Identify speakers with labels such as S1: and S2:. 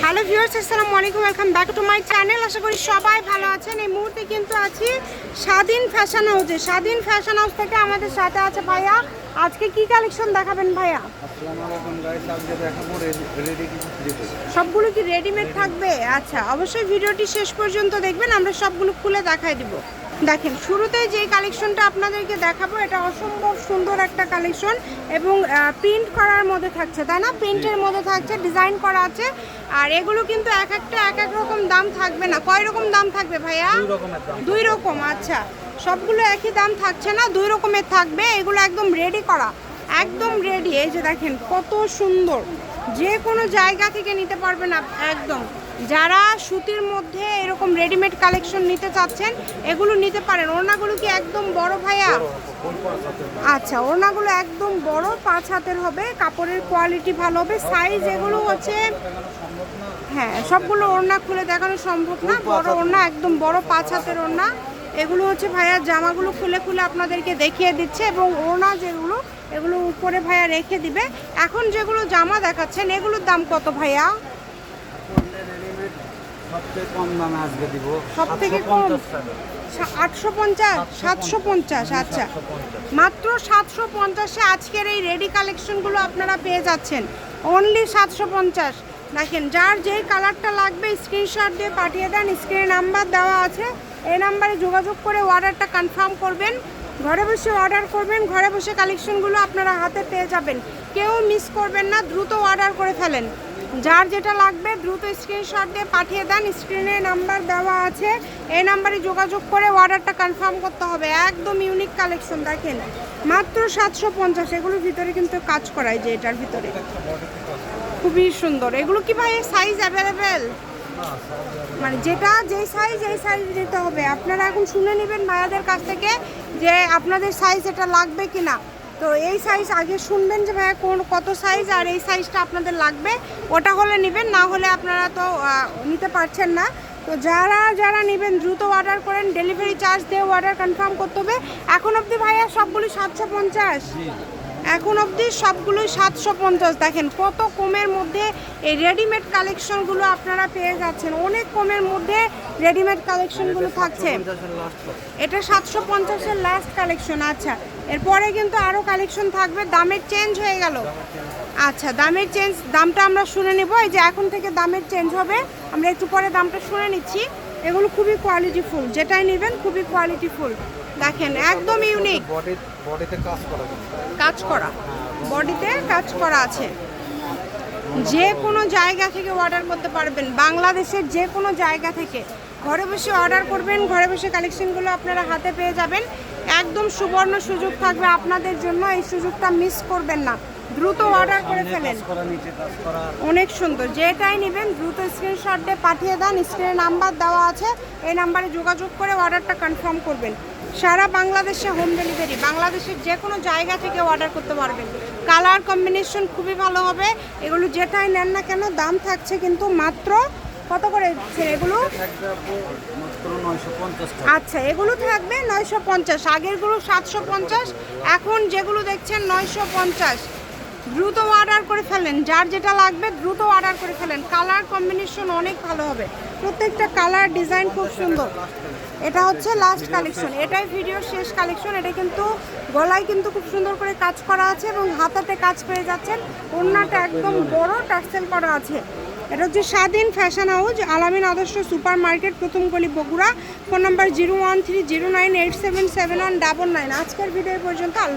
S1: Hello viewers, আসসালামু আলাইকুম, welcome back to my channel. আশা করি সবাই ভালো আছেন। এই মুহূর্তে কিন্তু আছি স্বাধীন ফ্যাশন হাউসে। স্বাধীন ফ্যাশন হাউস থেকে আমাদের সাথে আছে ভাইয়া। আজকে কি কালেকশন দেখাবেন ভাইয়া?
S2: আসসালামু আলাইকুম গাইস, আজকে দেখাবো রেডি কিছু থ্রি পিস।
S1: সবগুলো কি রেডিমেড থাকবে? আচ্ছা, অবশ্যই ভিডিওটি শেষ পর্যন্ত দেখবেন, আমরা সবগুলো খুলে দেখাই দিব। দেখেন, শুরুতেই যে কালেকশনটা আপনাদেরকে দেখাবো এটা অসম্ভব সুন্দর একটা কালেকশন এবং প্রিন্ট করার মধ্যে থাকছে, তাই না? প্রিন্টের মধ্যে থাকছে, ডিজাইন করা আছে। আর এগুলো কিন্তু এক একটা এক এক রকম দাম থাকবে না। কয় রকম দাম থাকবে ভাইয়া? দুই রকম। আচ্ছা, সবগুলো একই দাম থাকছে না, দুই রকমের থাকবে। এগুলো একদম রেডি করা, একদম রেডি। এই যে দেখেন কত সুন্দর, যে কোনো জায়গা থেকে নিতে পারবেন একদম। যারা সুতির মধ্যে এরকম রেডিমেড কালেকশন নিতে চাচ্ছেন এগুলো নিতে পারেন। ওড়নাগুলো কি একদম বড় ভাইয়া? আচ্ছা, ওড়নাগুলো একদম বড়, 5 হাতের হবে, কাপড়ের কোয়ালিটি ভালো হবে। সাইজ এগুলো হচ্ছে, হ্যাঁ, সবগুলো ওড়না খুলে দেখানো সম্ভব না। বড় ওড়না, একদম বড় 5 হাতের ওড়না। এগুলো হচ্ছে ভাইয়া জামাগুলো খুলে খুলে আপনাদেরকে দেখিয়ে দিচ্ছে এবং ওড়না যেগুলো এগুলো উপরে ভাইয়া রেখে দিবে। এখন যেগুলো জামা দেখাচ্ছেন এগুলোর দাম কত ভাইয়া?
S2: সবথেকে কম দামে আজকে দিব,
S1: সব থেকে কম 850, 750। আচ্ছা, মাত্র 750-এ আজকের এই রেডি কালেকশনগুলো আপনারা পেয়ে যাচ্ছেন, অনলি 750। দেখেন, যার যেই কালারটা লাগবে স্ক্রিনশট দিয়ে পাঠিয়ে দেন। স্ক্রিনে নাম্বার দেওয়া আছে, এই নাম্বারে যোগাযোগ করে অর্ডারটা কনফার্ম করবেন। ঘরে বসে অর্ডার করবেন, ঘরে বসে কালেকশনগুলো আপনারা হাতে পেয়ে যাবেন। কেউ মিস করবেন না, দ্রুত অর্ডার করে ফেলেন। যার যেটা লাগবে দ্রুত স্ক্রিনশট দিয়ে পাঠিয়ে দেন। স্ক্রিনে নাম্বার দেওয়া আছে, এই নাম্বারে যোগাযোগ করে অর্ডারটা কনফার্ম করতে হবে। একদম ইউনিক কালেকশন। দেখেন, মাত্র 750। এগুলোর ভিতরে কিন্তু কাজ করায়, যে এটার ভিতরে খুবই সুন্দর। এগুলো কি ভাই সাইজ অ্যাভেলেবেল? মানে যেটা যেই সাইজ এই সাইজ দিতে হবে। আপনারা এখন শুনে নেবেন ভাইয়াদের কাছ থেকে যে আপনাদের সাইজ এটা লাগবে কি না। তো এই সাইজ আগে শুনবেন যে ভাইয়া কত সাইজ আর এই সাইজটা আপনাদের লাগবে, ওটা হলে নেবেন, না হলে আপনারা তো নিতে পারছেন না। তো যারা যারা নেবেন দ্রুত অর্ডার করেন, ডেলিভারি চার্জ দিয়ে অর্ডার কনফার্ম করতে হবে। এখন অবধি ভাইয়া সবগুলো 750, এখন অবধি সবগুলোই 750। দেখেন কত কমের মধ্যে এই রেডিমেড কালেকশনগুলো আপনারা পেয়ে যাচ্ছেন, অনেক কমের মধ্যে রেডিমেড কালেকশনগুলো থাকছে। এটা 750-এর লাস্ট কালেকশন। আচ্ছা, এরপরে কিন্তু আরও কালেকশন থাকবে। দামের চেঞ্জ হয়ে গেল। আচ্ছা, দামের চেঞ্জ, দামটা আমরা শুনে নেব। এই যে এখন থেকে দামের চেঞ্জ হবে, আমরা একটু পরে দামটা শুনে নিচ্ছি। এগুলো খুবই কোয়ালিটিফুল, যেটাই নেবেন খুবই কোয়ালিটিফুল। দেখেন, একদম ইউনিক।
S2: বডিতে
S1: কাজ করা, বডিতে কাজ করা আছে। যে কোনো জায়গা থেকে অর্ডার করতে পারবেন, বাংলাদেশের যে কোনো জায়গা থেকে ঘরে বসে অর্ডার করবেন, ঘরে বসে কালেকশনগুলো আপনারা হাতে পেয়ে যাবেন। একদম সুবর্ণ সুযোগ থাকবে আপনাদের জন্য, এই সুযোগটা মিস করবেন না, দ্রুত অর্ডার করে ফেলেন। অনেক সুন্দর, যেটাই নেবেন দ্রুত স্ক্রিনশট দিয়ে পাঠিয়ে দেন। স্ক্রিনে নাম্বার দেওয়া আছে, এই নাম্বারে যোগাযোগ করে অর্ডারটা কনফার্ম করবেন। সারা বাংলাদেশে হোম ডেলিভারি, বাংলাদেশের যে কোনো জায়গা থেকে অর্ডার করতে পারবেন। কালার কম্বিনেশন খুবই ভালো হবে। এগুলো যেটাই নেন না কেন দাম থাকছে কিন্তু মাত্র কত করে এগুলো? আচ্ছা, এগুলো থাকবে 950। আগেরগুলো 750, এখন যেগুলো দেখছেন 950। দ্রুত অর্ডার করে ফেলেন, যার যেটা লাগবে দ্রুত অর্ডার করে ফেলেন। কালার কম্বিনেশন অনেক ভালো হবে, প্রত্যেকটা কালার ডিজাইন খুব সুন্দর। এটা হচ্ছে লাস্ট কালেকশন, এটাই ভিডিওর শেষ কালেকশন। এটা কিন্তু গলায় কিন্তু খুব সুন্দর করে কাজ করা আছে এবং হাতাতে কাজ পেয়ে যাচ্ছেন। ওড়নাটা একদম বড় টার্সেল করা আছে। এটা হচ্ছে স্বাধীন ফ্যাশন হাউস, আলামিন আদর্শ সুপার মার্কেট, প্রথম গলি, বগুড়া। Phone number 01309877199। আজকের ভিডিও পর্যন্ত। আল্লাহ।